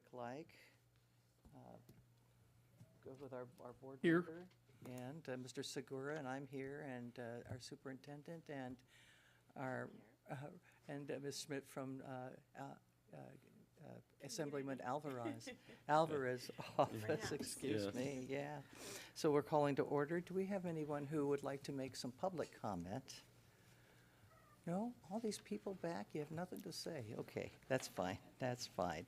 look like. Go with our board Here. member and Mr. Segura, and I'm here, and our superintendent, and our and Ms. Schmidt from Assemblyman Alvarez office. Excuse Yes. me. Yeah. So we're calling to order. Do we have anyone who would like to make some public comment? No? All these people back, you have nothing to say. Okay, that's fine, that's fine.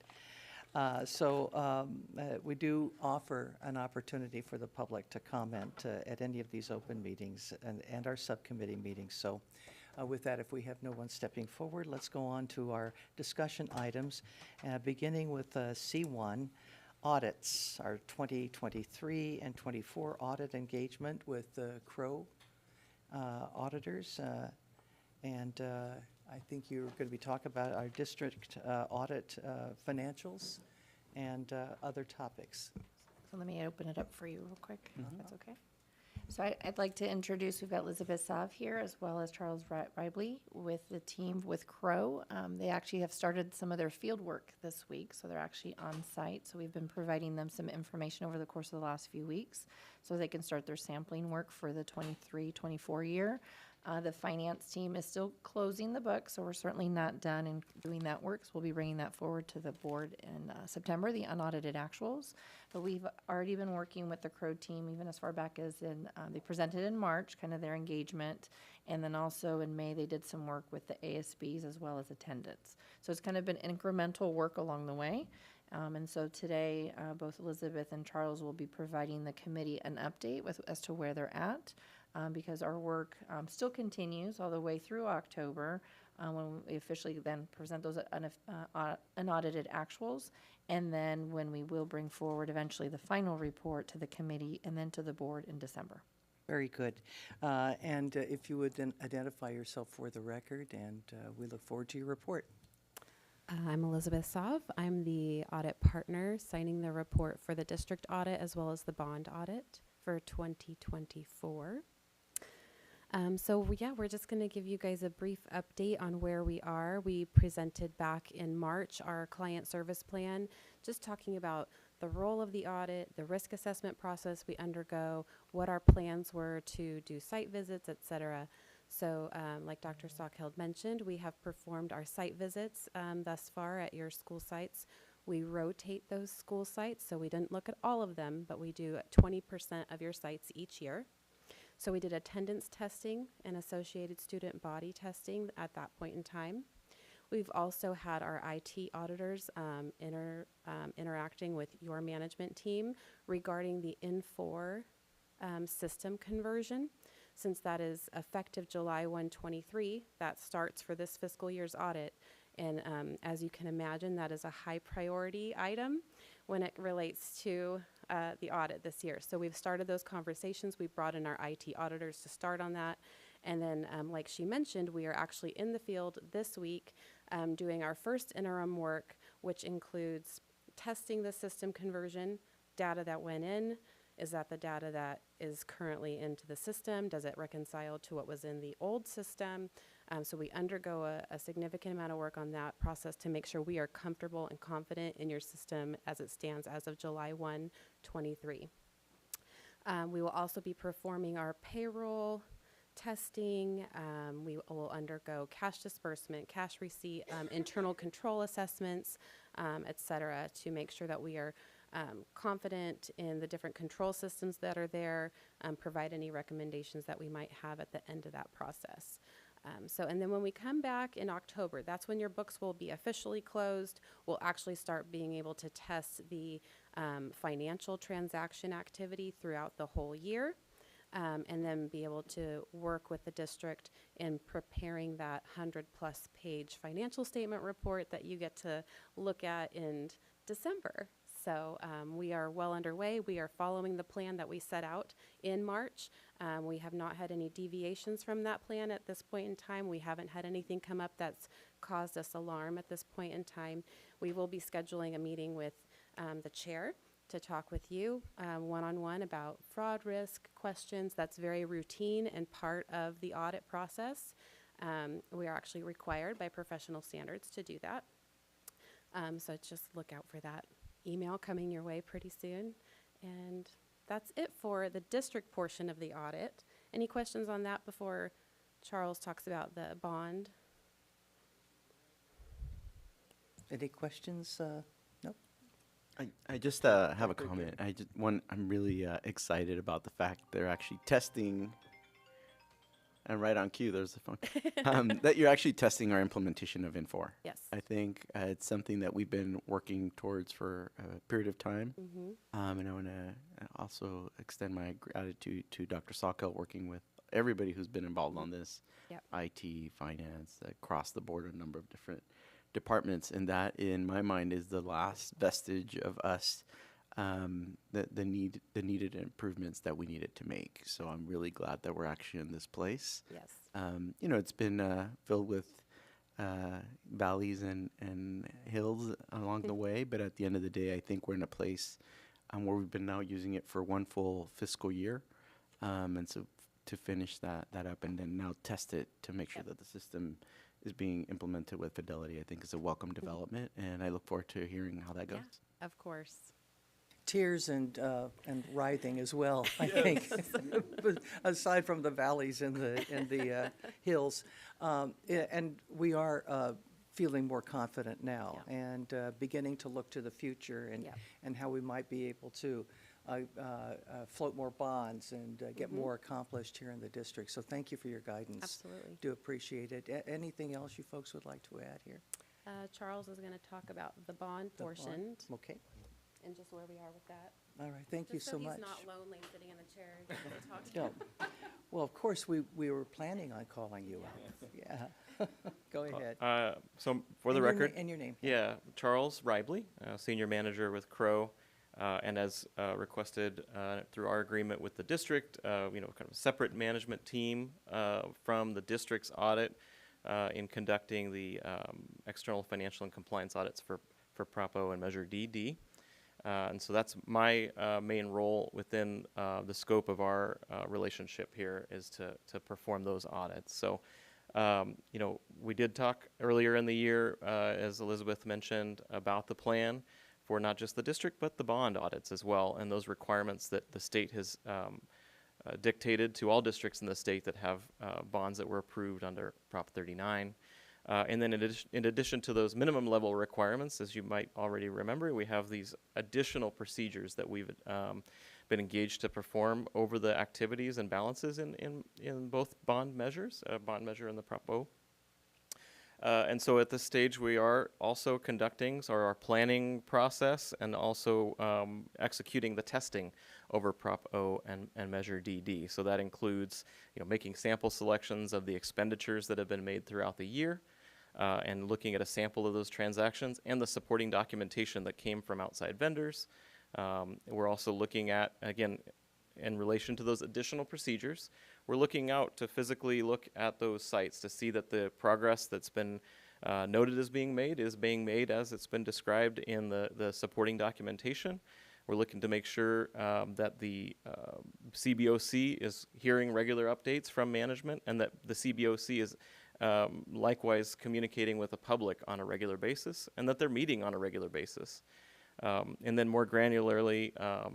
We do offer an opportunity for the public to comment at any of these open meetings and our subcommittee meetings. So with that, if we have no one stepping forward, let's go on to our discussion items, beginning with C1, audits, our 2023 and 24 audit engagement with the Crow auditors. I think you're going to be talking about our district audit financials and other topics. So let me open it up for you real quick, if that's okay. So I'd like to introduce, we've got Elizabeth Sav here, as well as Charles Ribley with the team with Crow. They actually have started some of their field work this week, so they're actually on site. So we've been providing them some information over the course of the last few weeks so they can start their sampling work for the 23-24 year. The finance team is still closing the book, so we're certainly not done in doing that work. So we'll be bringing that forward to the board in September, the unaudited actuals. But we've already been working with the Crow team even as far back as in, they presented in March, kind of their engagement. And then also in May, they did some work with the ASBs as well as attendance. So it's kind of been incremental work along the way. And so today, both Elizabeth and Charles will be providing the committee an update as to where they're at. Because our work still continues all the way through October when we officially then present those unaudited actuals, and then when we will bring forward eventually the final report to the committee and then to the board in December. Very good. And if you would then identify yourself for the record, and we look forward to your report. I'm Elizabeth Sav. I'm the audit partner signing the report for the district audit as well as the bond audit for 2024. We're just going to give you guys a brief update on where we are. We presented back in March our client service plan, just talking about the role of the audit, the risk assessment process we undergo, what our plans were to do site visits, etc. So like Dr. Stockhill mentioned, we have performed our site visits thus far at your school sites. We rotate those school sites, so we didn't look at all of them, but we do 20% of your sites each year. So we did attendance testing and associated student body testing at that point in time. We've also had our IT auditors interacting with your management team regarding the N4 system conversion. Since that is effective July 1, 2023, that starts for this fiscal year's audit. And as you can imagine, that is a high priority item when it relates to the audit this year. So we've started those conversations. We brought in our IT auditors to start on that. And then, like she mentioned, we are actually in the field this week doing our first interim work, which includes testing the system conversion, data that went in. Is that the data that is currently into the system? Does it reconcile to what was in the old system? So we undergo a significant amount of work on that process to make sure we are comfortable and confident in your system as it stands as of July 1, 2023. We will also be performing our payroll testing. We will undergo cash disbursement, cash receipt, internal control assessments, et cetera, to make sure that we are confident in the different control systems that are there, provide any recommendations that we might have at the end of that process. And then when we come back in October, that's when your books will be officially closed. We'll actually start being able to test the financial transaction activity throughout the whole year, and then be able to work with the district in preparing that 100+ page financial statement report that you get to look at in December. So we are well underway. We are following the plan that we set out in March. We have not had any deviations from that plan at this point in time. We haven't had anything come up that's caused us alarm at this point in time. We will be scheduling a meeting with the chair to talk with you one-on-one about fraud risk questions. That's very routine and part of the audit process. We are actually required by professional standards to do that. So just look out for that email coming your way pretty soon. And that's it for the district portion of the audit. Any questions on that before Charles talks about the bond? Any questions? Nope. I just have a Director comment. I'm really excited about the fact they're actually testing, and right on cue, there's the phone, that you're actually testing our implementation of Infor. Yes. I think it's something that we've been working towards for a period of time. And I want to also extend my gratitude to Dr. Sawkill, working with everybody who's been involved on this, Yep. IT, finance, across the board, a number of different departments. And that, in my mind, is the last vestige of us, the needed improvements that we needed to make. So I'm really glad that we're actually in this place. Yes. It's been filled with valleys and hills along the way, but at the end of the day, I think we're in a place where we've been now using it for one full fiscal year, and so to finish that up and then now test it to make sure Yep. that the system is being implemented with fidelity, I think is a welcome development, and I look forward to hearing how that goes. Yeah, of course. Tears and writhing as well, I think, aside from the valleys and the hills. And we are feeling more confident now, Yeah. and beginning to look to the future and, Yeah. and how we might be able to float more bonds and get more accomplished here in the district. So thank you for your guidance. Absolutely. Do appreciate it. Anything else you folks would like to add here? Charles is going to talk about the bond The bond? portion Okay, and just where we are with that. Oh, all right, thank you Just so much. he's not lonely sitting in the chair to talk to No. Well, of course, we were planning on calling you out. Yeah. Go ahead. So for the And your na- record, And your name. yeah, Charles Ribley, Senior Manager with Crow, and as requested through our agreement with the district, kind of a separate management team from the district's audit in conducting the external financial and compliance audits for Propo and Measure DD. And so that's my main role within the scope of our relationship here, is to perform those audits. So, we did talk earlier in the year, as Elizabeth mentioned, about the plan for not just the district, but the bond audits as well, and those requirements that the state has dictated to all districts in the state that have bonds that were approved under Prop 39. And then in addition to those minimum level requirements, as you might already remember, we have these additional procedures that we've been engaged to perform over the activities and balances in both bond measures, bond measure and the Prop O. And so at this stage, we are also conducting our planning process and also executing the testing over Prop O and Measure DD. So that includes, making sample selections of the expenditures that have been made throughout the year, and looking at a sample of those transactions and the supporting documentation that came from outside vendors. We're also looking at, again, in relation to those additional procedures, we're looking out to physically look at those sites to see that the progress that's been noted as being made is being made as it's been described in the supporting documentation. We're looking to make sure that the CBOC is hearing regular updates from management, and that the CBOC is likewise communicating with the public on a regular basis, and that they're meeting on a regular basis. And then more granularly,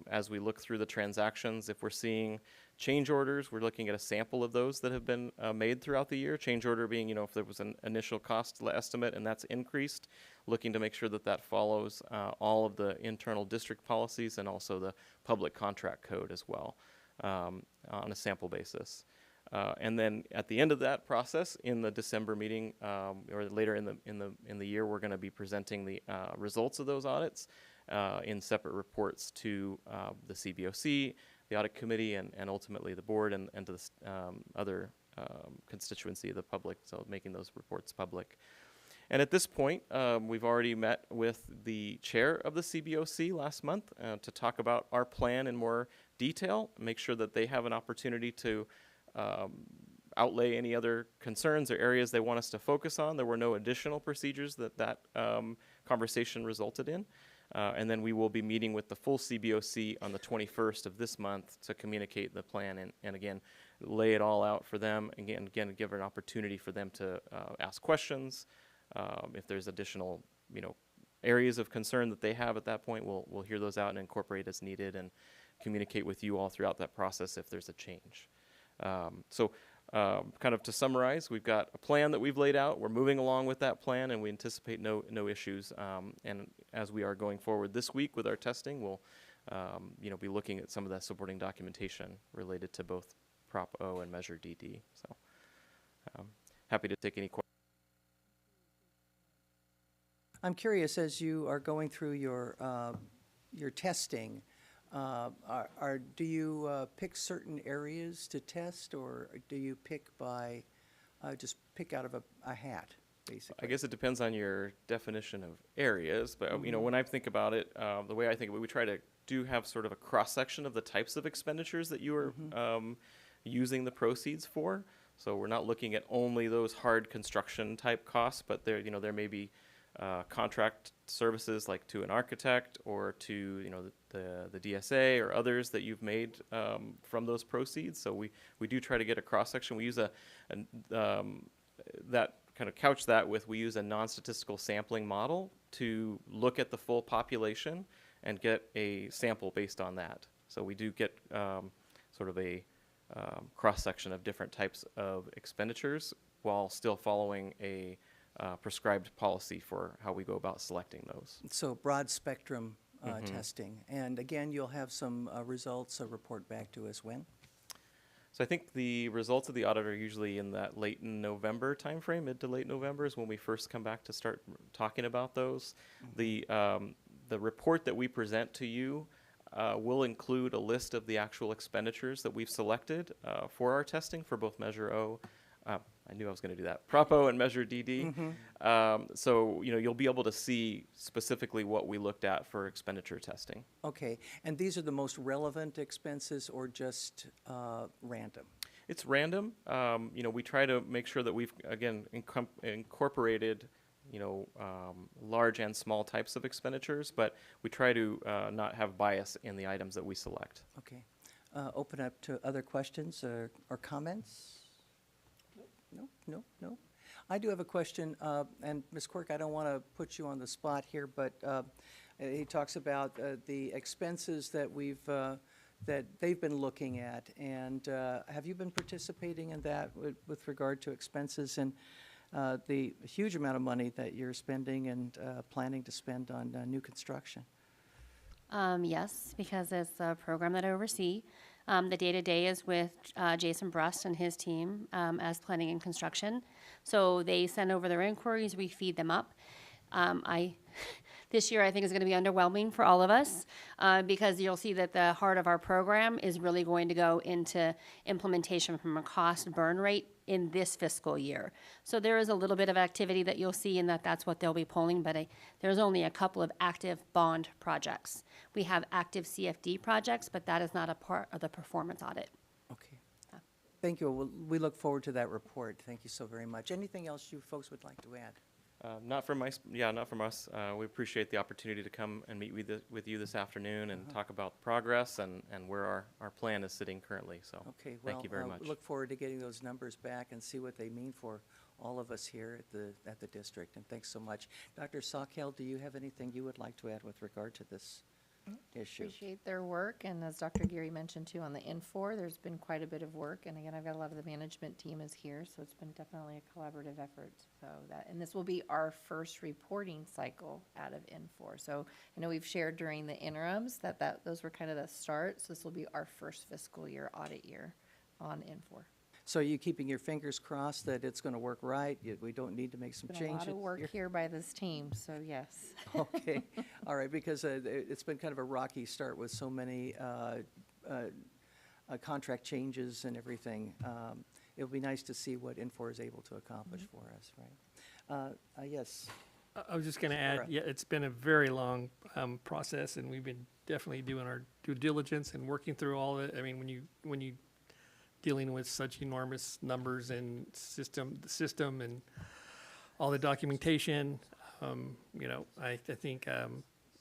as we look through the transactions, if we're seeing change orders, we're looking at a sample of those that have been made throughout the year. Change order being, if there was an initial cost estimate and that's increased, looking to make sure that that follows all of the internal district policies and also the public contract code as well, on a sample basis. And then at the end of that process, in the December meeting, or later in the year, we're going to be presenting the results of those audits in separate reports to the CBOC, the Audit Committee, and ultimately the board, and to the other constituency of the public, so making those reports public. And at this point, we've already met with the chair of the CBOC last month to talk about our plan in more detail, make sure that they have an opportunity to outlay any other concerns or areas they want us to focus on. There were no additional procedures that conversation resulted in. And then we will be meeting with the full CBOC on the 21st of this month to communicate the plan and again, lay it all out for them. Again, give an opportunity for them to ask questions. If there's additional, areas of concern that they have at that point, we'll hear those out and incorporate as needed and communicate with you all throughout that process if there's a change. Kind of to summarize, we've got a plan that we've laid out. We're moving along with that plan, and we anticipate no issues. And as we are going forward this week with our testing, we'll be looking at some of that supporting documentation related to both Prop O and Measure DD. So happy to take any questions. I'm curious, as you are going through your testing, do you pick certain areas to test, or do you pick by, just pick out of a hat, basically? I guess it depends on your definition of areas, but when I think about it, the way I think of it, we try to have sort of a cross-section of the types of expenditures that you are using the proceeds for. So we're not looking at only those hard construction type costs, but there may be contract services like to an architect or to the DSA or others that you've made from those proceeds. So we do try to get a cross section. We use that kind of couch that with, we use a non-statistical sampling model to look at the full population and get a sample based on that. So we do get sort of a cross section of different types of expenditures while still following a prescribed policy for how we go about selecting those. So broad spectrum testing. And again, you'll have some results report back to us when? So I think the results of the audit are usually in that late November timeframe, mid to late November is when we first come back to start talking about those. The report that we present to you will include a list of the actual expenditures that we've selected for our testing for both Measure O. I knew I was going to do that. Prop O and Measure DD. So you'll be able to see specifically what we looked at for expenditure testing. Okay, and these are the most relevant expenses or just random? It's random. We try to make sure that we've again incorporated large and small types of expenditures, but we try to not have bias in the items that we select. Okay. Open up to other questions or comments? No. I do have a question, and Ms. Quirk, I don't want to put you on the spot here, but he talks about the expenses that that they've been looking at, and have you been participating in that with regard to expenses and the huge amount of money that you're spending and planning to spend on new construction? Yes, because it's a program that I oversee. The day-to-day is with Jason Brust and his team as planning and construction. So they send over their inquiries, we feed them up. This year I think is going to be underwhelming for all of us because you'll see that the heart of our program is really going to go into implementation from a cost burn rate in this fiscal year. So there is a little bit of activity that you'll see in that's what they'll be pulling, but there's only a couple of active bond projects. We have active CFD projects, but that is not a part of the performance audit. Okay. Thank you. We look forward to that report. Thank you so very much. Anything else you folks would like to add? Not from us. We appreciate the opportunity to come and meet with you this afternoon and talk about progress and where our plan is sitting currently. So Okay, well, thank you very much. Look forward to getting those numbers back and see what they mean for all of us here at the district. And thanks so much. Dr. Sawkel, do you have anything you would like to add with regard to this issue? Appreciate their work, and as Dr. Geary mentioned too, on the N4, there's been quite a bit of work, and again, I've got a lot of the management team is here, so it's been definitely a collaborative effort. So and this will be our first reporting cycle out of N4. So I know we've shared during the interims that those were kind of the start, so this will be our first fiscal year audit year on N4. So are you keeping your fingers crossed that it's going to work right? We don't need to make some Been changes? a lot of work here by this team, so yes. Okay, all right, because it's been kind of a rocky start with so many contract changes and everything. It'll be nice to see what Infor is able to accomplish for us, right? Yes. I was just going to add, Laura. yeah, it's been a very long process, and we've been definitely doing our due diligence and working through all the. I mean, when you dealing with such enormous numbers and the system and all the documentation, I think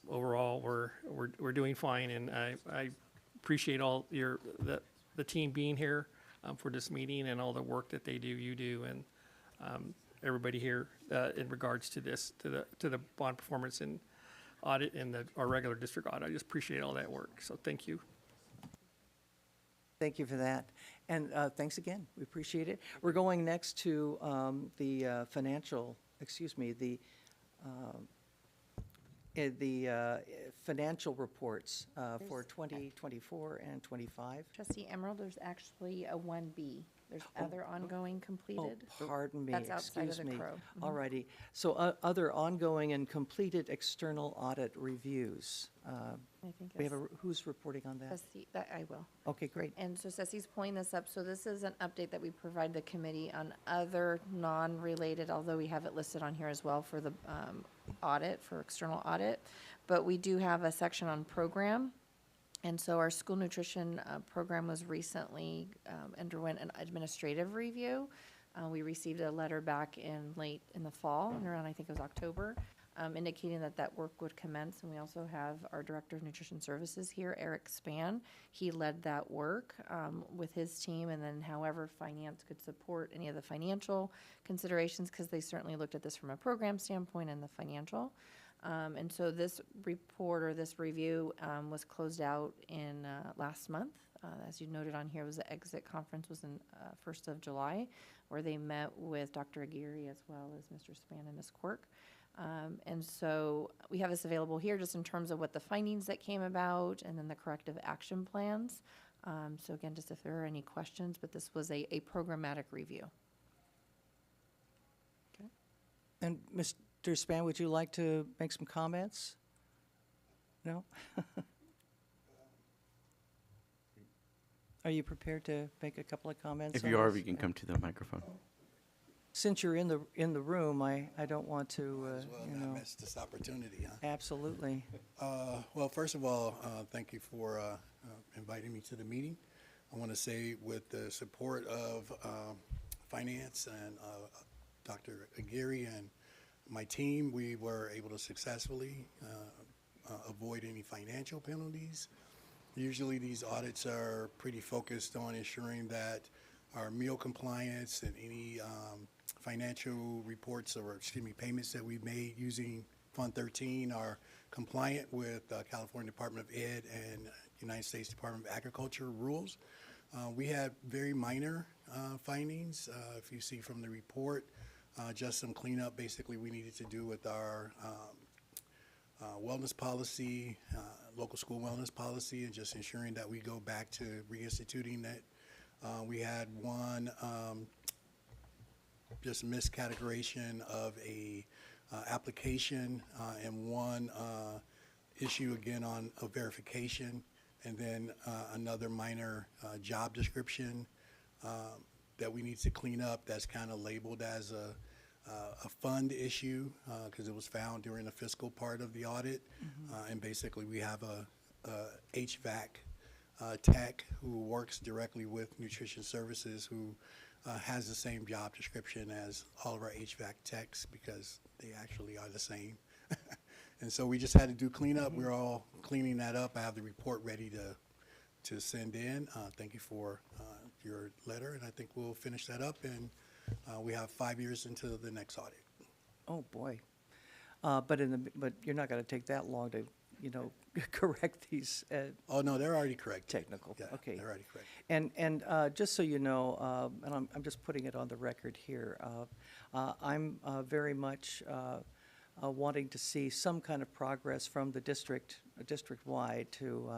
overall we're doing fine, and I appreciate all the team being here for this meeting and all the work that you do, and everybody here in regards to this, to the bond performance and audit and our regular district audit. I just appreciate all that work. So thank you. Thank you for that. And thanks again. We appreciate it. We're going next to the financial reports for 2024 and 25. Trustee Emerald, there's actually a 1B. There's other ongoing completed. Oh, pardon me, That's outside of excuse the me. Crow. All righty. So other ongoing and completed external audit reviews. I think We have that's who's reporting on that? that I will. Okay, great. And so Ceci's pulling this up, so this is an update that we provide the committee on other non-related, although we have it listed on here as well for the audit, for external audit. But we do have a section on program. And so our school nutrition program was recently underwent an administrative review. We received a letter back late in the fall, around I think it was October, indicating that work would commence. And we also have our Director of Nutrition Services here, Eric Spann. He led that work with his team, and then however finance could support any of the financial considerations, because they certainly looked at this from a program standpoint and the financial. And so this report or this review was closed out in last month. As you noted on here, was the exit conference was in 1st of July, where they met with Dr. Aguirre as well as Mr. Spann and Ms. Quirk. And so we have this available here just in terms of what the findings that came about and then the corrective action plans. So again, just if there are any questions, but this was a programmatic review. Okay. And Mr. Spann, would you like to make some comments? No? Are you prepared to make a couple of comments? If on you are, this? we can come to the microphone. Since you're in the room, I don't want to, As well you not know. miss this opportunity, huh? Absolutely. Well, first of all, thank you for inviting me to the meeting. I want to say with the support of finance and Dr. Aguirre and my team, we were able to successfully avoid any financial penalties. Usually these audits are pretty focused on ensuring that our meal compliance and any financial reports or, excuse me, payments that we made using Fund 13 are compliant with California Department of Ed and United States Department of Agriculture rules. We had very minor findings, if you see from the report. Just some cleanup basically we needed to do with our wellness policy, local school wellness policy, and just ensuring that we go back to reinstituting that. We had one just miscategorization of a application and one issue again on a verification, and then another minor job description that we need to clean up that's kind of labeled as a fund issue because it was found during the fiscal part of the audit. And basically we have a HVAC tech who works directly with nutrition services who has the same job description as all of our HVAC techs because they actually are the same. And so we just had to do cleanup. We're all cleaning that up. I have the report ready to send in. Thank you for your letter, and I think we'll finish that up, and we have 5 years until the next audit. Oh, boy. But you're not going to take that long to, correct these Oh, no, they're already correct. technical. Yeah, Okay. they're already correct. And just so you know, and I'm just putting it on the record here, I'm very much wanting to see some kind of progress from the district-wide to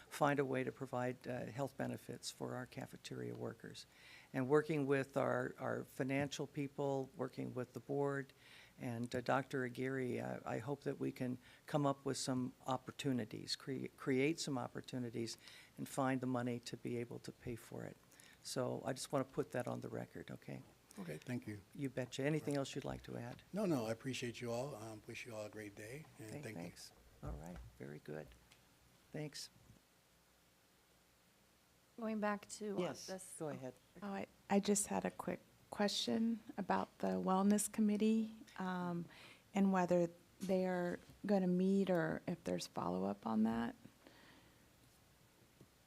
find a way to provide health benefits for our cafeteria workers. And working with our financial people, working with the board, and Dr. Aguirre, I hope that we can come up with some opportunities, create some opportunities, and find the money to be able to pay for it. So I just want to put that on the record, okay? Okay, thank you. You betcha. Anything else you'd like to add? No, I appreciate you all. Wish you all a great day, and Okay, thank you. thanks. All right, very good. Thanks. Going back to Yes, this. go ahead. Oh, I just had a quick question about the Wellness Committee and whether they are going to meet or if there's follow-up on that.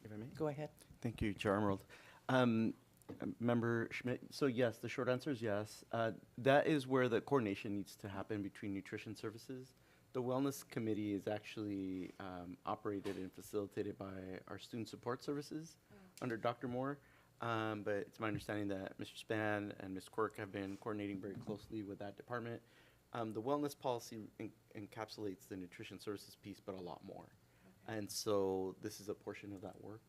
If I may? Go ahead. Thank you, Chair Emerald. Member Schmidt, so yes, the short answer is yes. That is where the coordination needs to happen between nutrition services. The wellness committee is actually operated and facilitated by our student support services under Dr. Moore. But it's my understanding that Mr. Span and Ms. Quirk have been coordinating very closely with that department. The wellness policy encapsulates the nutrition services piece, but a lot more. And so this is a portion of that work.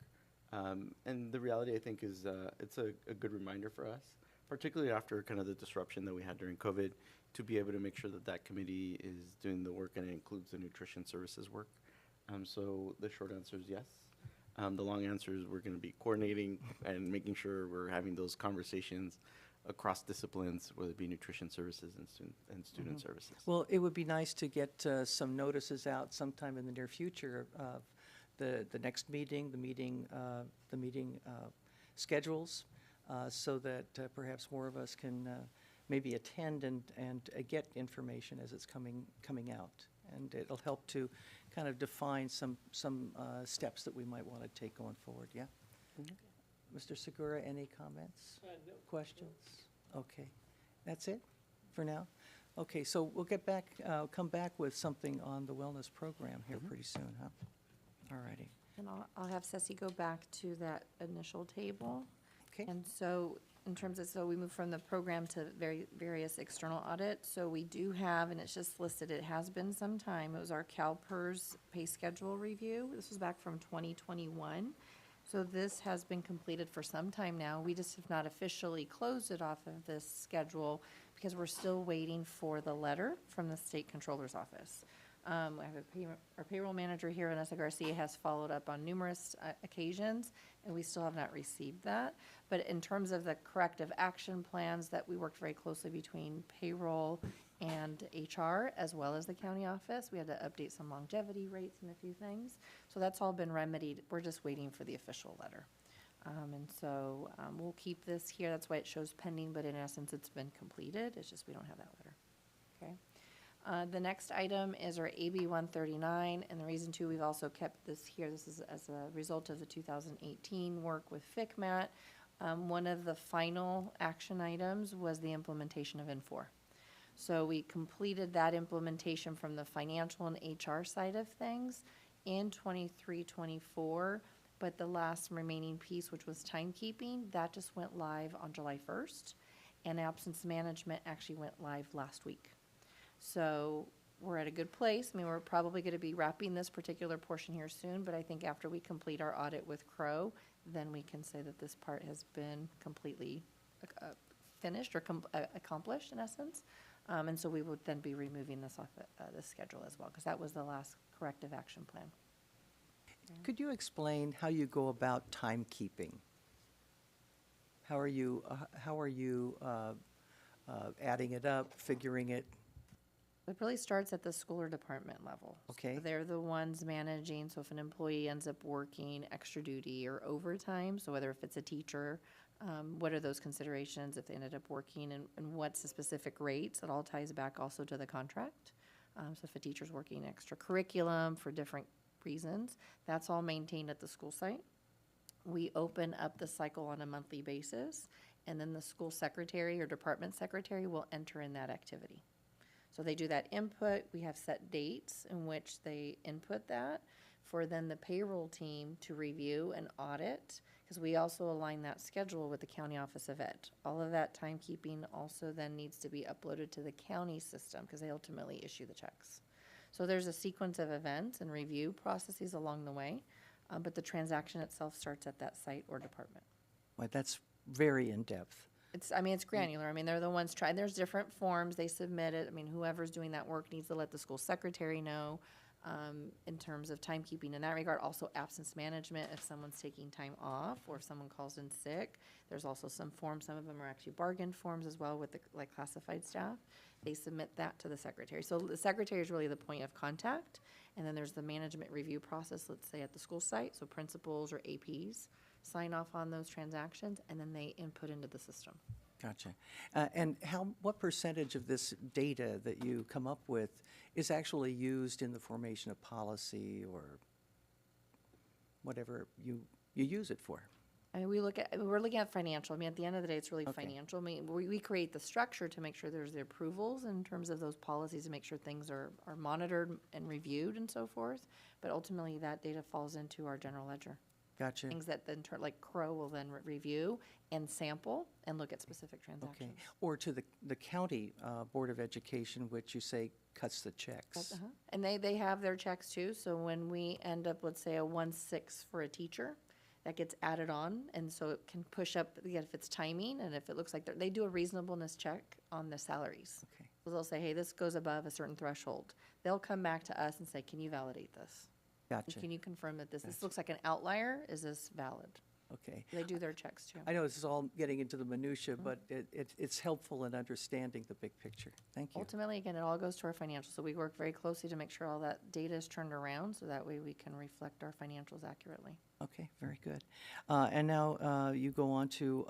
And the reality, I think, is it's a good reminder for us, particularly after kind of the disruption that we had during COVID, to be able to make sure that that committee is doing the work and it includes the nutrition services work. So the short answer is yes. The long answer is we're going to be coordinating and making sure we're having those conversations across disciplines, whether it be nutrition services and student services. Well, it would be nice to get some notices out sometime in the near future of the next meeting, the meeting schedules, so that perhaps more of us can maybe attend and get information as it's coming out. And it'll help to kind of define some steps that we might want to take going forward, yeah? Mr. Segura, any comments? No. Questions? Okay, that's it for now? Okay, so we'll come back with something on the wellness program here pretty soon, huh? All righty. And I'll have Ceci go back to that initial table. Okay. And so in terms of, so we move from the program to various external audits. So we do have, and it's just listed, it has been some time, it was our CalPERS pay schedule review. This was back from 2021. So this has been completed for some time now. We just have not officially closed it off of this schedule because we're still waiting for the letter from the State Controller's Office. We have our payroll manager here, Vanessa Garcia, has followed up on numerous occasions, and we still have not received that. But in terms of the corrective action plans that we worked very closely between payroll and HR, as well as the county office, we had to update some longevity rates and a few things. So that's all been remedied. We're just waiting for the official letter. And so we'll keep this here. That's why it shows pending, but in essence, it's been completed. It's just we don't have that letter. Okay. The next item is our AB 139, and the reason too, we've also kept this here. This is as a result of the 2018 work with FCMAT. One of the final action items was the implementation of N4. So we completed that implementation from the financial and HR side of things in 23-24, but the last remaining piece, which was timekeeping, that just went live on July 1st, and absence management actually went live last week. So we're at a good place. I mean, we're probably going to be wrapping this particular portion here soon, but I think after we complete our audit with Crow, then we can say that this part has been completely finished or accomplished in essence. And so we would then be removing this off the schedule as well, because that was the last corrective action plan. Could you explain how you go about timekeeping? How are you adding it up, figuring it? It really starts at the school or department level. Okay. So they're the ones managing, so if an employee ends up working extra duty or overtime, so whether if it's a teacher, what are those considerations if they ended up working, and what's the specific rates? It all ties back also to the contract. So if a teacher's working extra curriculum for different reasons, that's all maintained at the school site. We open up the cycle on a monthly basis, and then the school secretary or department secretary will enter in that activity. So they do that input. We have set dates in which they input that for then the payroll team to review and audit, because we also align that schedule with the County Office of Ed. All of that timekeeping also then needs to be uploaded to the county system because they ultimately issue the checks. So there's a sequence of events and review processes along the way, but the transaction itself starts at that site or department. Well, that's very in-depth. It's granular. I mean, they're the ones trying. There's different forms. They submit it. I mean, whoever's doing that work needs to let the school secretary know in terms of timekeeping. In that regard, also absence management if someone's taking time off or if someone calls in sick. There's also some forms. Some of them are actually bargain forms as well with the classified staff. They submit that to the secretary. So the secretary is really the point of contact. And then there's the management review process, let's say at the school site. So principals or APs sign off on those transactions, and then they input into the system. Gotcha. And what percentage of this data that you come up with is actually used in the formation of policy or whatever you use it for? I mean, we're looking at financial. I mean, at the end of the day, it's really Okay. financial. I mean, we create the structure to make sure there's the approvals in terms of those policies to make sure things are monitored and reviewed and so forth. But ultimately, that data falls into our general ledger. Gotcha. Things that then like Crow will then review and sample and look at specific Okay. transactions. Or to the county Board of Education, which you say cuts the checks. Uh-huh. And they have their checks too, so when we end up, let's say, a 1.6 for a teacher, that gets added on, and so it can push up, again, if it's timing, and if it looks like they do a reasonableness check on the salaries. Okay. So they'll say, hey, this goes above a certain threshold. They'll come back to us and say, can you validate this? Gotcha. Can you confirm that this looks like an outlier? Is this valid? Okay. They do their checks too. I know this is all getting into the minutia, but it's helpful in understanding the big picture. Thank you. Ultimately, again, it all goes to our financials, so we work very closely to make sure all that data is turned around, so that way we can reflect our financials accurately. Okay, very good. And now you go on to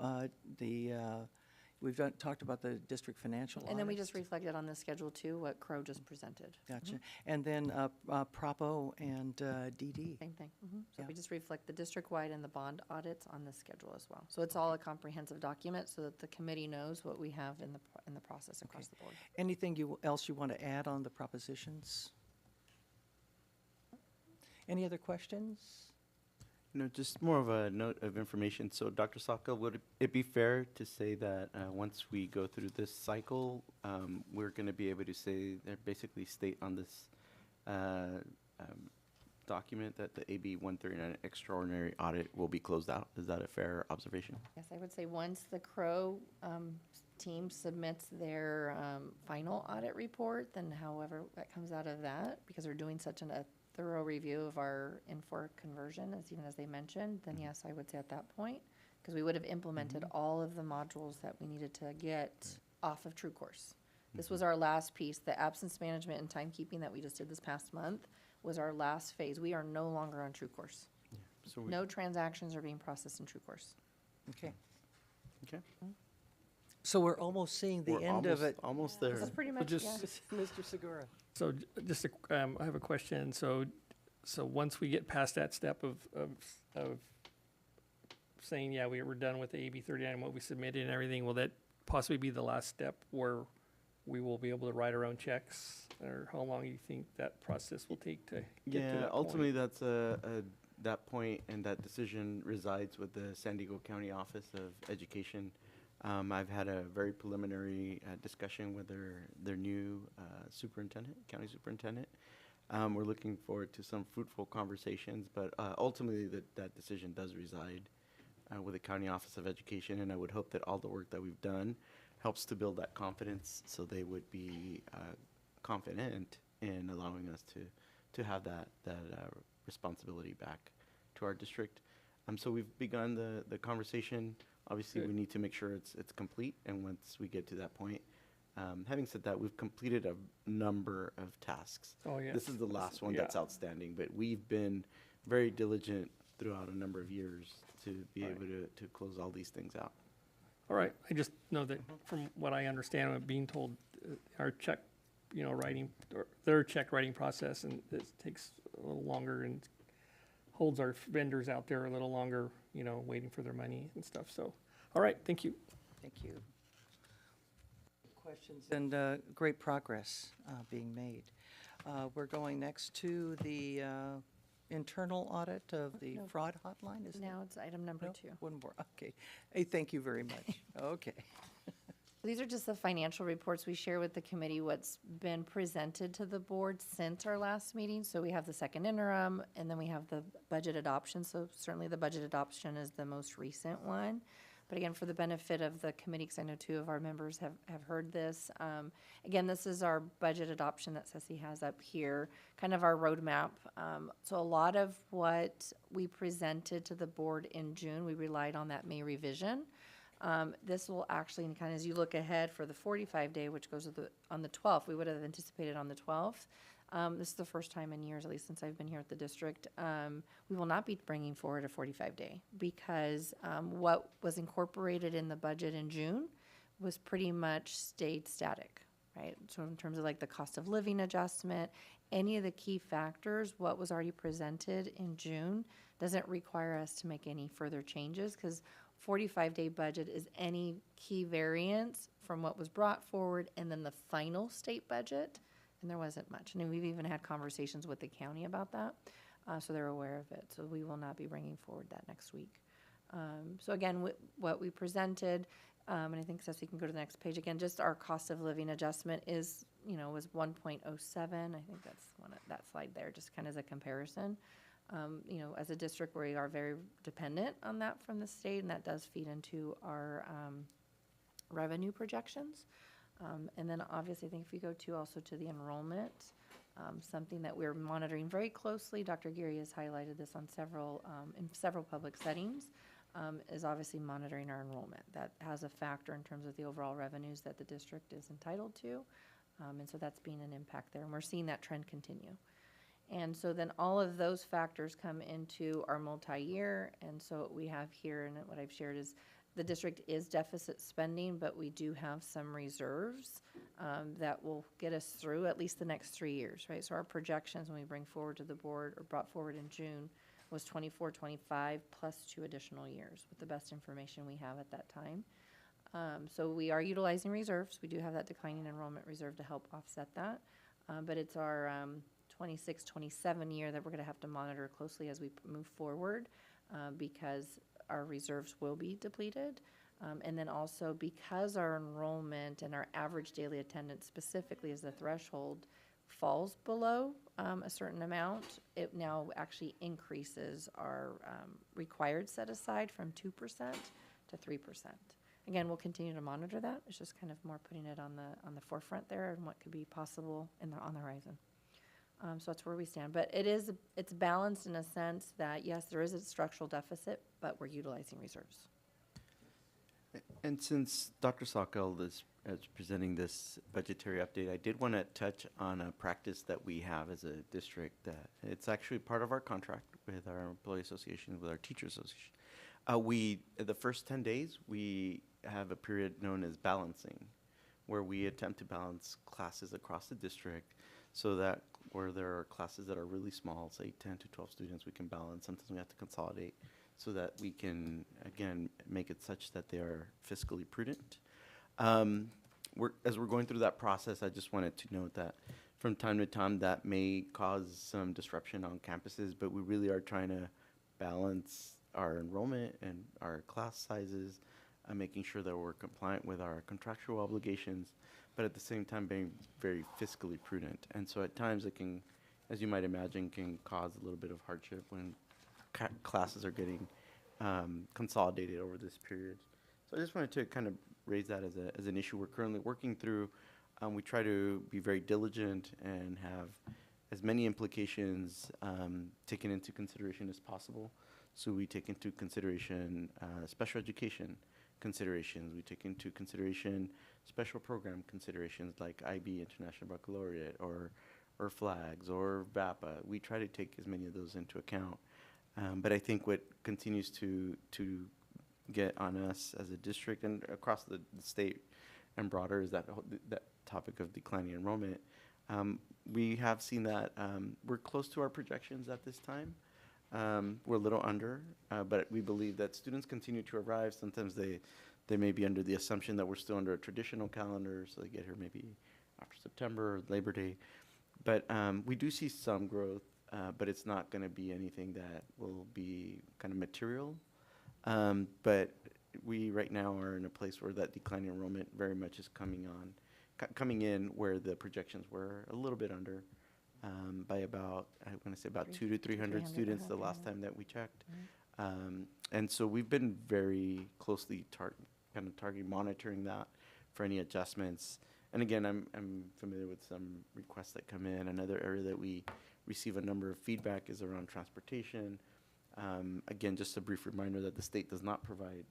we've talked about the district financial And then we audits. just reflected on the schedule too, what Crow just presented. Gotcha. And then Propo and DD. Same thing. So Yeah. we just reflect the district-wide and the bond audits on the schedule as well. So it's all a comprehensive document so that the committee knows what we have in the process across the board. Anything else you want to add on the propositions? Any other questions? No, just more of a note of information. So, Dr. Saka, would it be fair to say that once we go through this cycle, we're going to be able to say, basically state on this document that the AB 139 extraordinary audit will be closed out? Is that a fair observation? Yes, I would say once the Crow team submits their final audit report, then however that comes out of that, because they're doing such a thorough review of our Infor conversion, as they mentioned, then yes, I would say at that point, because we would have implemented all of the modules that we needed to get off of True Course. This was our last piece. The absence management and timekeeping that we just did this past month was our last phase. We are no longer on True Course. So No transactions are being processed in True Course. Okay. Okay. So we're almost seeing the We're end of it. Almost there. This is pretty much, just- yeah. Mr. Segura. So just, I have a question. So once we get past that step of saying, yeah, we're done with the AB 39, what we submitted and everything, will that possibly be the last step where we will be able to write our own checks? Or how long do you think that process will take to get to Yeah, that ultimately, point? that's that point and that decision resides with the San Diego County Office of Education. I've had a very preliminary discussion with their new superintendent, county superintendent. We're looking forward to some fruitful conversations, but ultimately that decision does reside with the County Office of Education, and I would hope that all the work that we've done helps to build that confidence so they would be confident in allowing us to have that responsibility back to our district. So we've begun the conversation. Obviously, we Good. need to make sure it's complete, and once we get to that point, having said that, we've completed a number of tasks. Oh, yeah. This is the last one Yeah. that's outstanding, but we've been very diligent throughout a number of years to be Right. able to close all these things out. All right, I just know that from what I understand, I'm being told our check, writing, or their check writing process, and it takes a little longer and holds our vendors out there a little longer, waiting for their money and stuff, so. All right, thank you. Thank you. Questions and great progress being made. We're going next to the internal audit of the No. fraud hotline, is it? Now it's item number No? 2. One more, okay. Hey, thank you very much. Okay. These are just the financial reports we share with the committee, what's been presented to the board since our last meeting. So we have the second interim, and then we have the budget adoption. So certainly the budget adoption is the most recent one. But again, for the benefit of the committee, because I know 2 of our members have heard this. Again, this is our budget adoption that Ceci has up here, kind of our roadmap. So a lot of what we presented to the board in June, we relied on that May revision. This will actually, and kind of as you look ahead for the 45-day, which goes on the 12th, we would have anticipated on the 12th. This is the first time in years, at least since I've been here at the district, we will not be bringing forward a 45-day because what was incorporated in the budget in June was pretty much stayed static, right? So in terms of like the cost of living adjustment, any of the key factors, what was already presented in June doesn't require us to make any further changes, because 45-day budget is any key variance from what was brought forward and then the final state budget, and there wasn't much. And we've even had conversations with the county about that, so they're aware of it. So we will not be bringing forward that next week. So again, what we presented, and I think Ceci can go to the next page again, just our cost of living adjustment is, was 1.07. I think that's that slide there, just kind of as a comparison. As a district, we are very dependent on that from the state, and that does feed into our revenue projections. And then obviously, I think if we go also to the enrollment, something that we're monitoring very closely, Dr. Geary has highlighted this on in several public settings, is obviously monitoring our enrollment. That has a factor in terms of the overall revenues that the district is entitled to. And so that's being an impact there, and we're seeing that trend continue. And so then all of those factors come into our multi-year, and so what we have here, and what I've shared, is the district is deficit spending, but we do have some reserves that will get us through at least the next 3 years, right? So our projections when we bring forward to the board, or brought forward in June, was 24, 25 plus 2 additional years with the best information we have at that time. So we are utilizing reserves. We do have that declining enrollment reserve to help offset that, but it's our 26, 27 year that we're going to have to monitor closely as we move forward, because our reserves will be depleted. And then also because our enrollment and our average daily attendance specifically as the threshold falls below a certain amount, it now actually increases our required set aside from 2% to 3%. Again, we'll continue to monitor that. It's just kind of more putting it on the forefront there and what could be possible on the horizon. So that's where we stand. But it's balanced in a sense that, yes, there is a structural deficit, but we're utilizing reserves. And since Dr. Sokol is presenting this budgetary update, I did want to touch on a practice that we have as a district. That it's actually part of our contract with our employee association, with our teacher association. The first 10 days, we have a period known as balancing, where we attempt to balance classes across the district, so that where there are classes that are really small, say 10 to 12 students, we can balance. Sometimes we have to consolidate so that we can, again, make it such that they are fiscally prudent. As we're going through that process, I just wanted to note that from time to time that may cause some disruption on campuses, but we really are trying to balance our enrollment and our class sizes, making sure that we're compliant with our contractual obligations, but at the same time being very fiscally prudent. And so at times it can, as you might imagine, can cause a little bit of hardship when classes are getting consolidated over this period. So I just wanted to kind of raise that as an issue we're currently working through. We try to be very diligent and have as many implications taken into consideration as possible. So we take into consideration special education considerations. We take into consideration special program considerations like IB, International Baccalaureate, or flags, or VAPA. We try to take as many of those into account. But I think what continues to get on us as a district and across the state and broader is that topic of declining enrollment. We have seen that we're close to our projections at this time. We're a little under, but we believe that students continue to arrive. Sometimes they may be under the assumption that we're still under a traditional calendar, so they get here maybe after September or Labor Day. But we do see some growth, but it's not going to be anything that will be kind of material. But we right now are in a place where that declining enrollment very much is coming in where the projections were a little bit under. By about, I want to say about 200 to 300 students the last time that we checked. And so we've been very closely targeting, monitoring that for any adjustments. And again, I'm familiar with some requests that come in. Another area that we receive a number of feedback is around transportation. Again, just a brief reminder that the state does not provide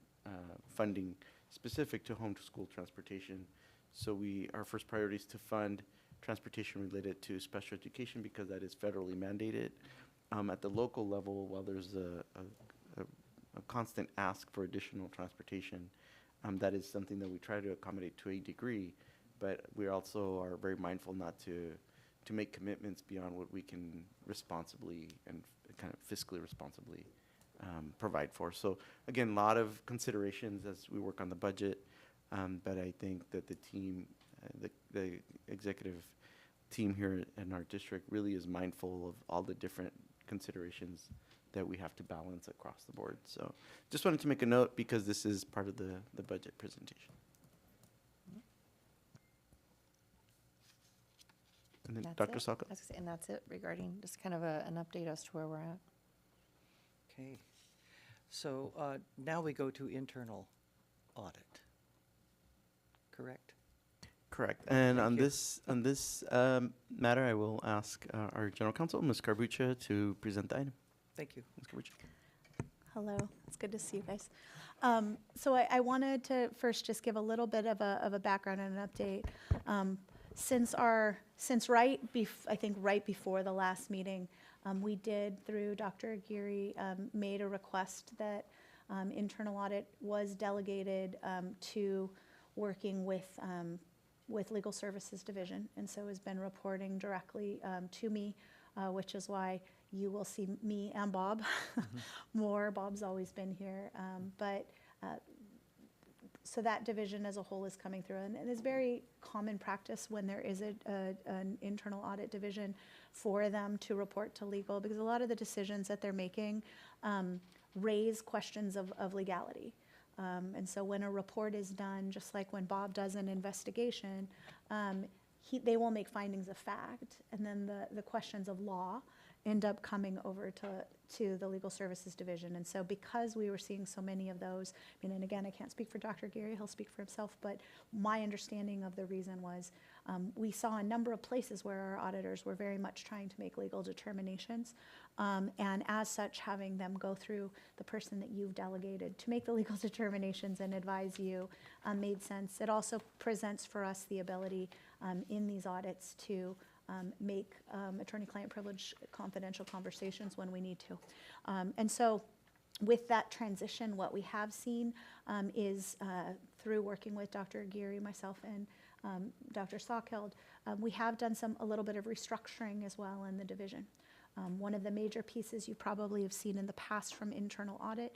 funding specific to home-to-school transportation. So our first priority is to fund transportation related to special education because that is federally mandated. At the local level, while there's a constant ask for additional transportation, that is something that we try to accommodate to a degree, but we also are very mindful not to make commitments beyond what we can responsibly and kind of fiscally responsibly provide for. So again, a lot of considerations as we work on the budget, but I think that the team, the executive team here in our district really is mindful of all the different considerations that we have to balance across the board. So just wanted to make a note because this is part of the budget presentation. And then That's Dr. it. Saka. And that's it regarding just kind of an update as to where we're at. Okay. So now we go to internal audit. Correct? Correct. And Thank you. on this matter, I will ask our general counsel, Ms. Carbucha, to present the item. Thank you. Ms. Carbucha. Hello, it's good to see you guys. So I wanted to first just give a little bit of a background and an update. I think right before the last meeting, we did, through Dr. Aguirre, made a request that internal audit was delegated to working with Legal Services Division, and so has been reporting directly to me, which is why you will see me and Bob more. Bob's always been here, so that division as a whole is coming through, and it's very common practice when there is an internal audit division for them to report to legal, because a lot of the decisions that they're making raise questions of legality. And so when a report is done, just like when Bob does an investigation, they will make findings of fact, and then the questions of law end up coming over to the Legal Services Division. And so because we were seeing so many of those, I mean, and again, I can't speak for Dr. Gary, he'll speak for himself, but my understanding of the reason was we saw a number of places where our auditors were very much trying to make legal determinations, and as such, having them go through the person that you've delegated to make the legal determinations and advise you made sense. It also presents for us the ability in these audits to make attorney-client privilege confidential conversations when we need to. And so with that transition, what we have seen is through working with Dr. Aguirre, myself, and Dr. Sockeld, we have done a little bit of restructuring as well in the division. One of the major pieces you probably have seen in the past from internal audit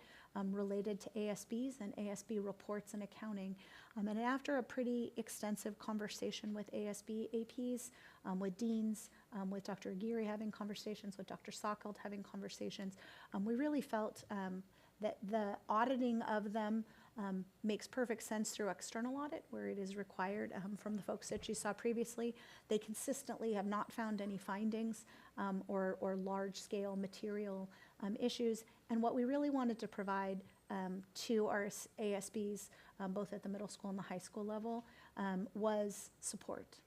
related to ASBs and ASB reports and accounting. And after a pretty extensive conversation with ASB APs, with deans, with Dr. Aguirre having conversations, with Dr. Sockeld having conversations, we really felt that the auditing of them makes perfect sense through external audit, where it is required from the folks that you saw previously. They consistently have not found any findings or large-scale material issues. And what we really wanted to provide to our ASBs, both at the middle school and the high school level, was support.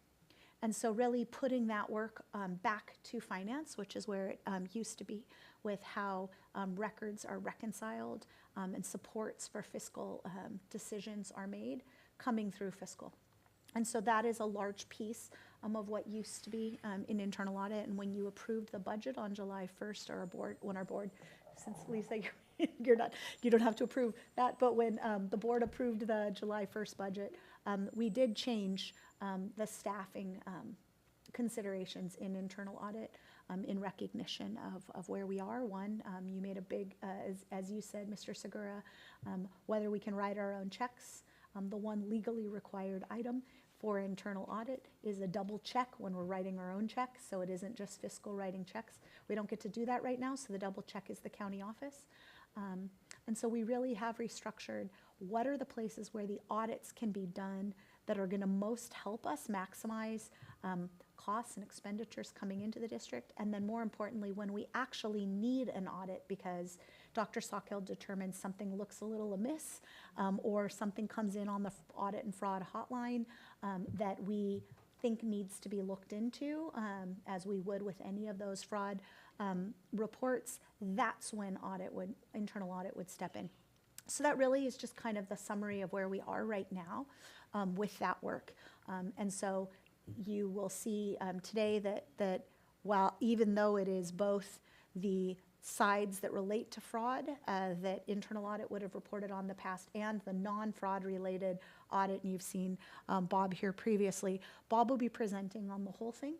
And so really putting that work back to finance, which is where it used to be, with how records are reconciled and supports for fiscal decisions are made, coming through fiscal. And so that is a large piece of what used to be in internal audit. And when you approved the budget on July 1st, when our board, since Lisa, you don't have to approve that, but when the board approved the July 1st budget, we did change the staffing considerations in internal audit in recognition of where we are. One, you made a big, as you said, Mr. Segura, whether we can write our own checks. The one legally required item for internal audit is a double check when we're writing our own checks, so it isn't just fiscal writing checks. We don't get to do that right now, so the double check is the county office. And so we really have restructured what are the places where the audits can be done that are going to most help us maximize costs and expenditures coming into the district, and then more importantly, when we actually need an audit because Dr. Sockeld determines something looks a little amiss, or something comes in on the audit and fraud hotline that we think needs to be looked into, as we would with any of those fraud reports, that's when internal audit would step in. So that really is just kind of the summary of where we are right now with that work. And so you will see today that while even though it is both the sides that relate to fraud that internal audit would have reported on in the past, and the non-fraud related audit. And you've seen Bob here previously. Bob will be presenting on the whole thing,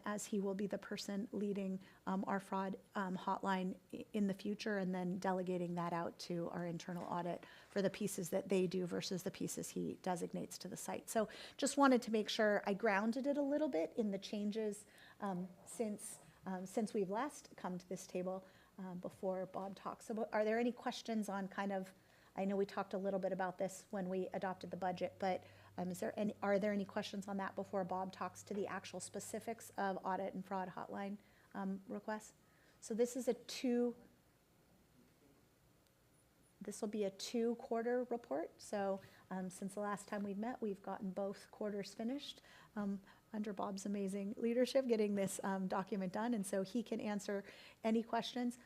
as he will be the person leading our fraud hotline in the future, and then delegating that out to our internal audit for the pieces that they do versus the pieces he designates to the site. So just wanted to make sure I grounded it a little bit in the changes since we've last come to this table before Bob talks. So are there any questions on kind of, I know we talked a little bit about this when we adopted the budget, but are there any questions on that before Bob talks to the actual specifics of audit and fraud hotline requests? So this will be a 2-quarter report. So since the last time we've met, we've gotten both quarters finished under Bob's amazing leadership, getting this document done. And so he can answer any questions.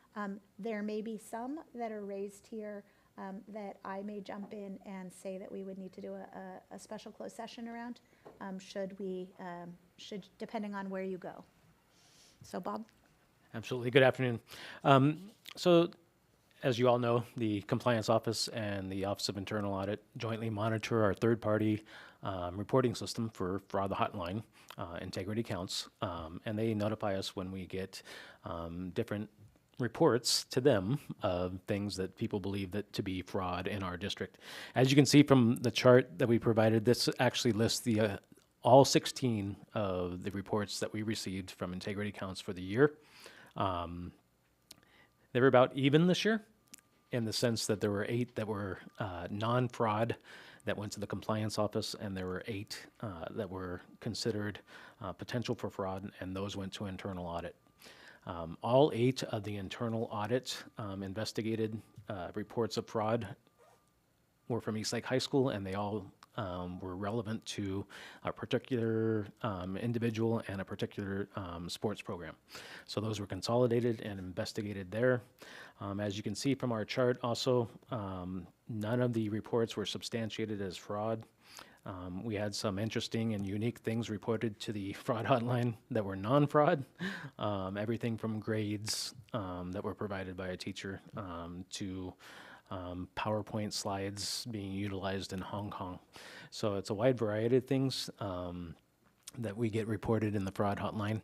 There may be some that are raised here that I may jump in and say that we would need to do a special closed session around, depending on where you go. So Bob? Absolutely. Good afternoon. So as you all know, the Compliance Office and the Office of Internal Audit jointly monitor our third-party reporting system for Fraud Hotline, integrity counts, and they notify us when we get different reports to them of things that people believe that to be fraud in our district. As you can see from the chart that we provided, this actually lists the all 16 of the reports that we received from integrity counts for the year. They were about even this year, in the sense that there were 8 that were non-fraud that went to the Compliance Office, and there were 8 that were considered potential for fraud, and those went to internal audit. All 8 of the internal audit investigated reports of fraud were from Eastlake High School, and they all were relevant to a particular individual and a particular sports program. So those were consolidated and investigated there. As you can see from our chart also, none of the reports were substantiated as fraud. We had some interesting and unique things reported to the fraud hotline that were non-fraud. Everything from grades that were provided by a teacher to PowerPoint slides being utilized in Hong Kong. So it's a wide variety of things that we get reported in the fraud hotline.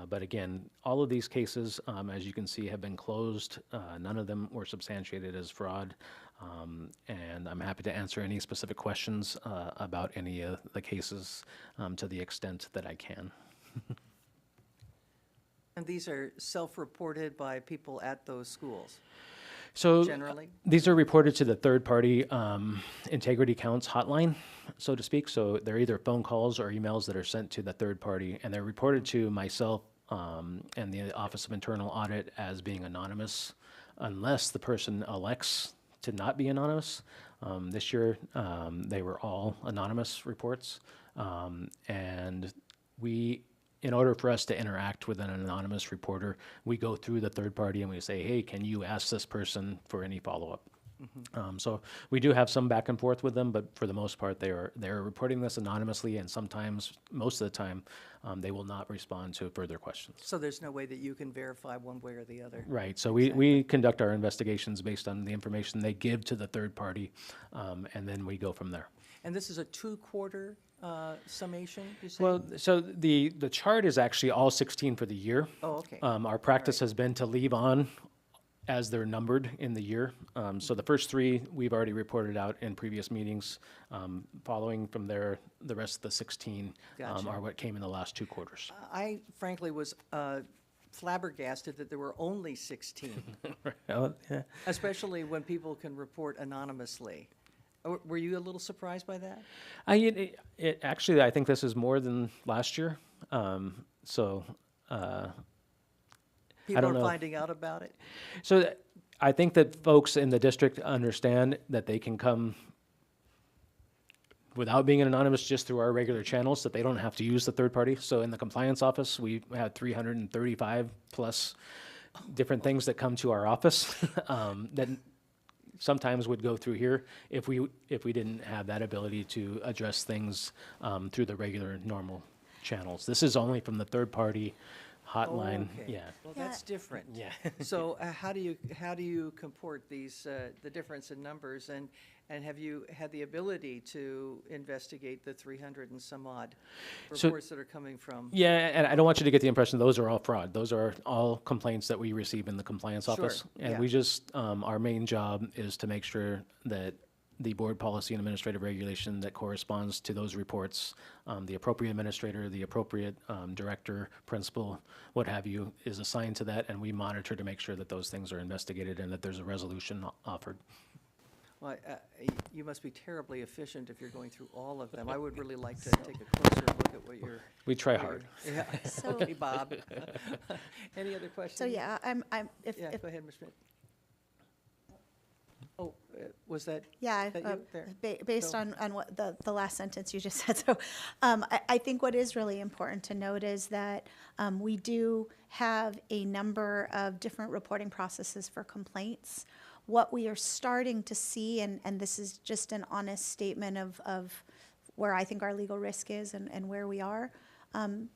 But again, all of these cases, as you can see, have been closed. None of them were substantiated as fraud. And I'm happy to answer any specific questions about any of the cases to the extent that I can. And these are self-reported by people at those schools? So generally? These are reported to the third-party integrity counts hotline, so to speak. So they're either phone calls or emails that are sent to the third party, and they're reported to myself and the Office of Internal Audit as being anonymous, unless the person elects to not be anonymous. This year, they were all anonymous reports, and in order for us to interact with an anonymous reporter, we go through the third party and we say, hey, can you ask this person for any follow-up? Mm-hmm. So we do have some back and forth with them, but for the most part, they're reporting this anonymously, and sometimes, most of the time, they will not respond to further questions. So there's no way that you can verify one way or the other? Right. So we conduct our investigations based on the information they give to the third party, and then we go from there. And this is a 2-quarter summation, you say? Well, so the chart is actually all 16 for the year. Oh, okay. Our practice has been to leave on as they're numbered in the year. So the first 3 we've already reported out in previous meetings. Following from there, the rest of the 16 Gotcha. are what came in the last 2 quarters. I frankly was flabbergasted that there were only 16, Yeah. especially when people can report anonymously. Were you a little surprised by that? Actually, I think this is more than last year. People I are don't know. finding out about it? So I think that folks in the district understand that they can come without being anonymous just through our regular channels, that they don't have to use the third party. So in the compliance office, we had 335 plus different things that come to our office that sometimes would go through here if we didn't have that ability to address things through the regular normal channels. This is only from the third party hotline. Okay. Yeah. Well, Yeah. that's different. Yeah. So how do you comport these, the difference in numbers? And have you had the ability to investigate the 300 and some odd So- reports that are coming from? Yeah, and I don't want you to get the impression those are all fraud. Those are all complaints that we receive in the compliance Sure, office. And yeah. we just, our main job is to make sure that the board policy and administrative regulation that corresponds to those reports, the appropriate administrator, the appropriate director, principal, what have you, is assigned to that, and we monitor to make sure that those things are investigated and that there's a resolution offered. Well, you must be terribly efficient if you're going through all of them. I would really like to take a closer look at what you're. We try what hard. you're- Yeah, So- okay, Bob. Any other questions? So yeah, if, Yeah, go ahead, Ms. Schmidt. Oh, was that? Yeah, that you there? based So- on what the last sentence you just said. So I think what is really important to note is that we do have a number of different reporting processes for complaints. What we are starting to see, and this is just an honest statement of where I think our legal risk is and where we are,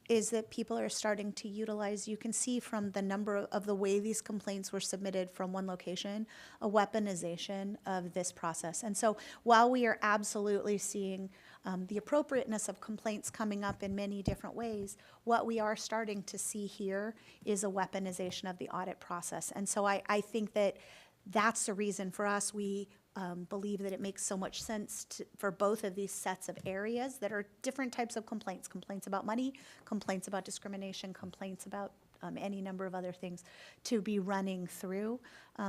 is that people are starting to utilize, you can see from the number of the way these complaints were submitted from one location, a weaponization of this process. And so while we are absolutely seeing the appropriateness of complaints coming up in many different ways, what we are starting to see here is a weaponization of the audit process. And so I think that that's the reason for us. We believe that it makes so much sense for both of these sets of areas that are different types of complaints, complaints about money, complaints about discrimination, complaints about any number of other things, to be running through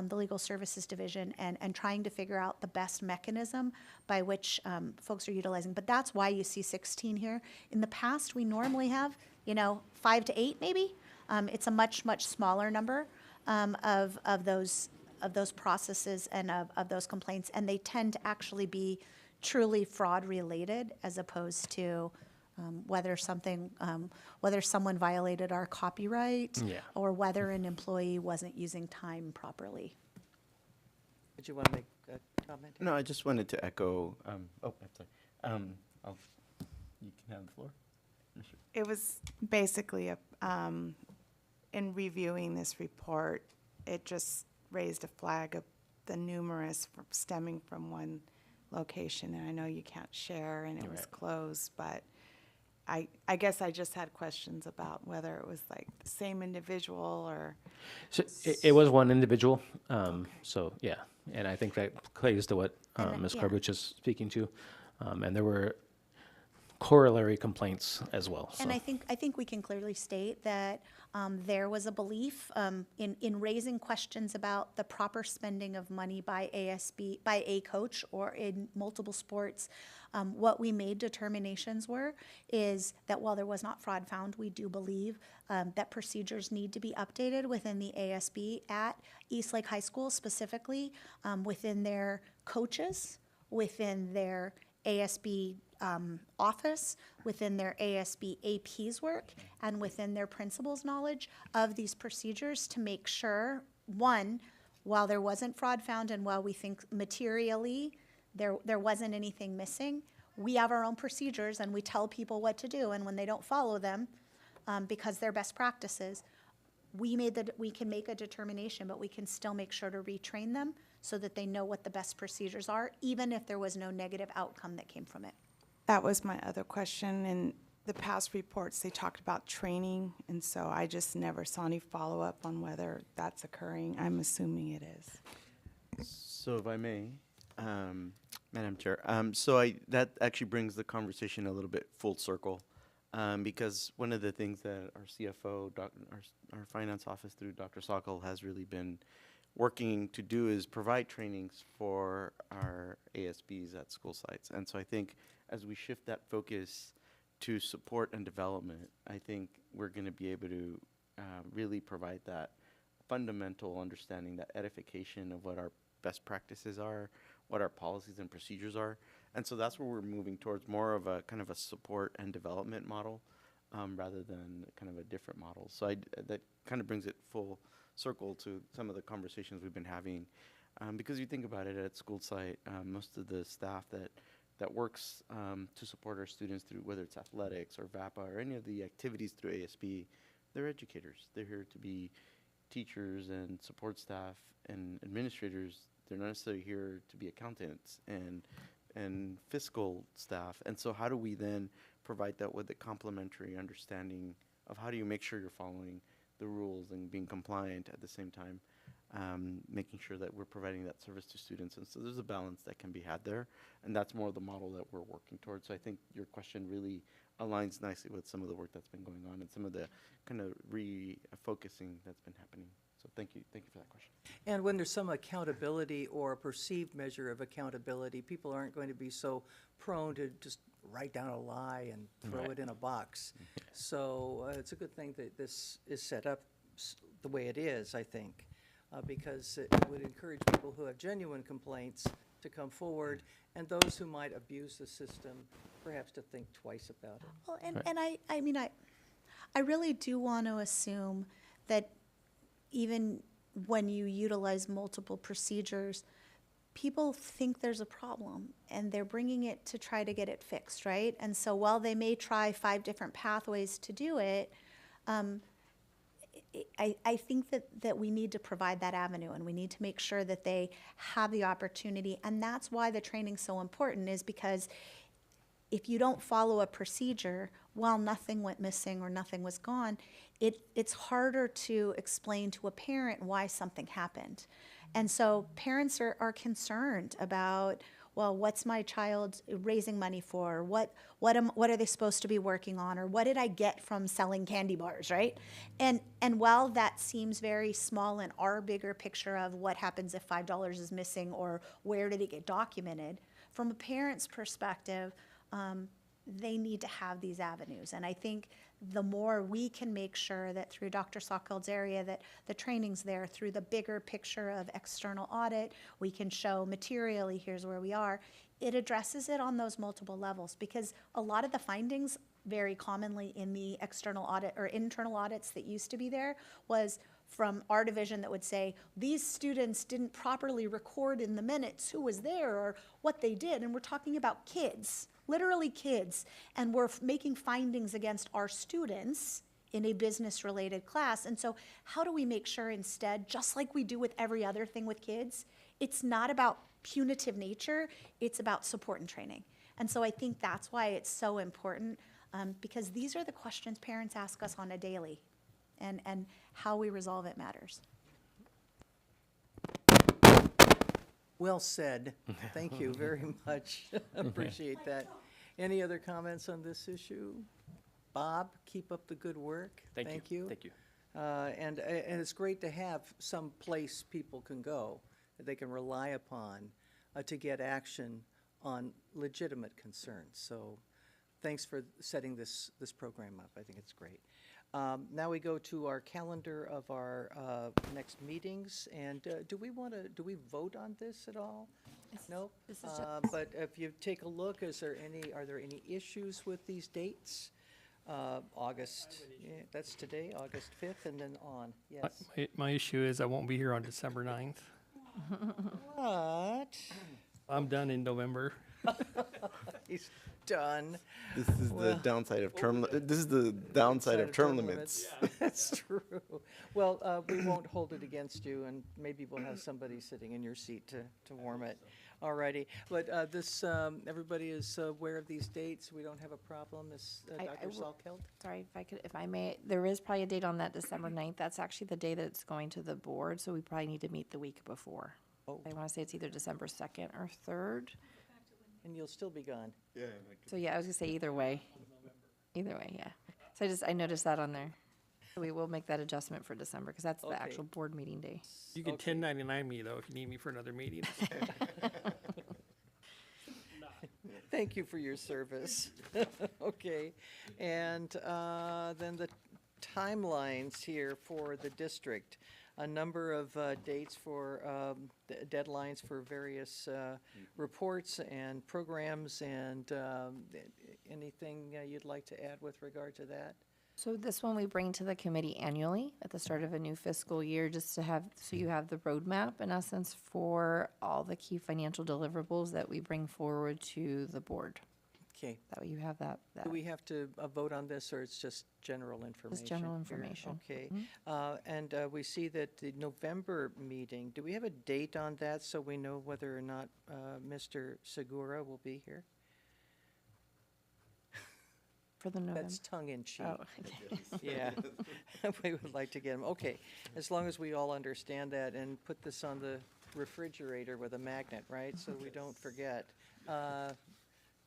the Legal Services Division and trying to figure out the best mechanism by which folks are utilizing. But that's why you see 16 here. In the past, we normally have, 5 to 8 maybe. It's a much, much smaller number of those processes and of those complaints, and they tend to actually be truly fraud related as opposed to whether someone violated our copyright Yeah. or whether an employee wasn't using time properly. Did you want to make a comment? No, I just wanted to echo, I'm sorry. You can have the floor. It was basically in reviewing this report, it just raised a flag of the numerous stemming from one location, and I know you can't share, and it was Right. closed, but I guess I just had questions about whether it was like the same individual or. So it was one individual, so yeah, and I think that plays to what And Ms. yeah. Karbuch is speaking to, and there were corollary complaints as well. So. And I think we can clearly state that there was a belief in raising questions about the proper spending of money by a coach or in multiple sports. What we made determinations is that while there was not fraud found, we do believe that procedures need to be updated within the ASB at Eastlake High School specifically, within their coaches, within their ASB office, within their ASB AP's work, and within their principal's knowledge of these procedures to make sure, one, while there wasn't fraud found and while we think materially there wasn't anything missing, we have our own procedures and we tell people what to do, and when they don't follow them, because they're best practices, we can make a determination, but we can still make sure to retrain them so that they know what the best procedures are, even if there was no negative outcome that came from it. That was my other question. In the past reports, they talked about training, and so I just never saw any follow-up on whether that's occurring. I'm assuming it is. So if I may, Madam Chair, that actually brings the conversation a little bit full circle, because one of the things that our CFO, our finance office through Dr. Sokol has really been working to do is provide trainings for our ASBs at school sites. And so I think as we shift that focus to support and development, I think we're going to be able to really provide that fundamental understanding, that edification of what our best practices are, what our policies and procedures are. And so that's where we're moving towards, more of a kind of a support and development model rather than kind of a different model. So that kind of brings it full circle to some of the conversations we've been having. Because you think about it, at school site, most of the staff that works to support our students through, whether it's athletics or VAPA or any of the activities through ASB, they're educators. They're here to be teachers and support staff and administrators. They're not necessarily here to be accountants and fiscal staff. And so how do we then provide that with a complementary understanding of how do you make sure you're following the rules and being compliant at the same time, making sure that we're providing that service to students. And so there's a balance that can be had there, and that's more the model that we're working towards. So I think your question really aligns nicely with some of the work that's been going on and some of the kind of refocusing that's been happening. So thank you for that question. And when there's some accountability or a perceived measure of accountability, people aren't going to be so prone to just write down a lie and throw it in a box. So it's a good thing that this is set up the way it is, I think, because it would encourage people who have genuine complaints to come forward, and those who might abuse the system perhaps to think twice about it. Well, and I mean, I really do want to assume that even when you utilize multiple procedures, people think there's a problem and they're bringing it to try to get it fixed, right? And so while they may try 5 different pathways to do it, I think that we need to provide that avenue, and we need to make sure that they have the opportunity. And that's why the training's so important, is because if you don't follow a procedure, while nothing went missing or nothing was gone, it's harder to explain to a parent why something happened. And so parents are concerned about, well, what's my child raising money for? What are they supposed to be working on? Or what did I get from selling candy bars, right? And while that seems very small in our bigger picture of what happens if $5 is missing or where did it get documented, from a parent's perspective, they need to have these avenues. And I think the more we can make sure that through Dr. Sokkeld's area, that the training's there, through the bigger picture of external audit, we can show materially, here's where we are. It addresses it on those multiple levels, because a lot of the findings very commonly in the external audit or internal audits that used to be there was from our division that would say, these students didn't properly record in the minutes who was there or what they did. And we're talking about kids, literally kids. And we're making findings against our students in a business-related class. And so how do we make sure instead, just like we do with every other thing with kids, it's not about punitive nature, it's about support and training. And so I think that's why it's so important, because these are the questions parents ask us on a daily. And how we resolve it matters. Well said. Thank you very much. Appreciate that. Any other comments on this issue? Bob, keep up the good work. Thank you. Thank you. And it's great to have some place people can go that they can rely upon to get action on legitimate concerns. So thanks for setting this program up. I think it's great. Now we go to our calendar of our next meetings, and do we vote on this at all? No? This is just- But if you take a look, are there any issues with these dates? August, yeah, that's today, August 5th, and then on, yes. My issue is I won't be here on December 9th. What? I'm done in November. He's done. This is the downside of term. This is the downside of term limits. That's true. Well, we won't hold it against you, and maybe we'll have somebody sitting in your seat to warm it. All righty. But everybody is aware of these dates. We don't have a problem. Ms. Dr. Salkeld? Sorry, if I may, there is probably a date on that December 9th. That's actually the day that it's going to the board, so we probably need to meet the week before. Oh. I want to say it's either December 2nd or 3rd. And you'll still be gone. Yeah. So yeah, I was gonna say either way. Either way, yeah. So I noticed that on there. So we will make that adjustment for December, because that's the Okay. actual board meeting day. You can Okay. 1099 me, though, if you need me for another meeting. Thank you for your service. Okay. And then the timelines here for the district. A number of dates for deadlines for various reports and programs, and anything you'd like to add with regard to that? So this one we bring to the committee annually at the start of a new fiscal year, just to have, so you have the roadmap in essence for all the key financial deliverables that we bring forward to the board. Okay. That way you have that. Do we have to vote on this, or it's just general information? general here? information. Okay. And we see that the November meeting, do we have a date on that so we know whether or not Mr. Segura will be here? For the November? That's tongue-in-cheek. Oh, okay. Yeah, we would like to get him. Okay, as long as we all understand that and put this on the refrigerator with a magnet, right? So we don't forget.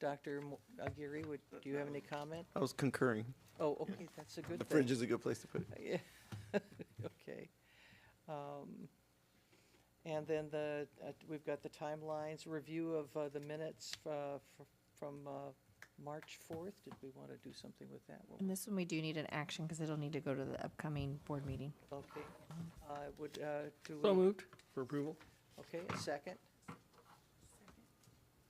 Dr. Aguirre, do you have any comment? I was concurring. Oh, okay, that's a good The thing. fridge is a good place to put it. Yeah, okay. And then we've got the timelines, review of the minutes from March 4th. Did we want to do something with that? And this one, we do need an action because it'll need to go to the upcoming board meeting. Okay. Do So we, moved for approval. okay, a second?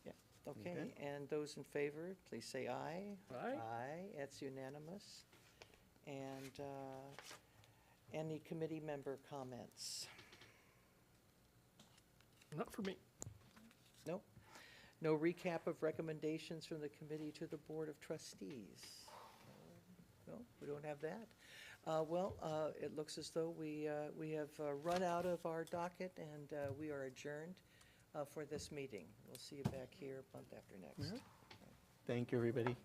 Yeah, okay, and those in favor, please say aye. Aye. Aye, it's unanimous. And any committee member comments? Not for me. Nope. No recap of recommendations from the committee to the Board of Trustees? No, we don't have that. It looks as though we have run out of our docket, and we are adjourned for this meeting. We'll see you back here month after next. Thank you, everybody.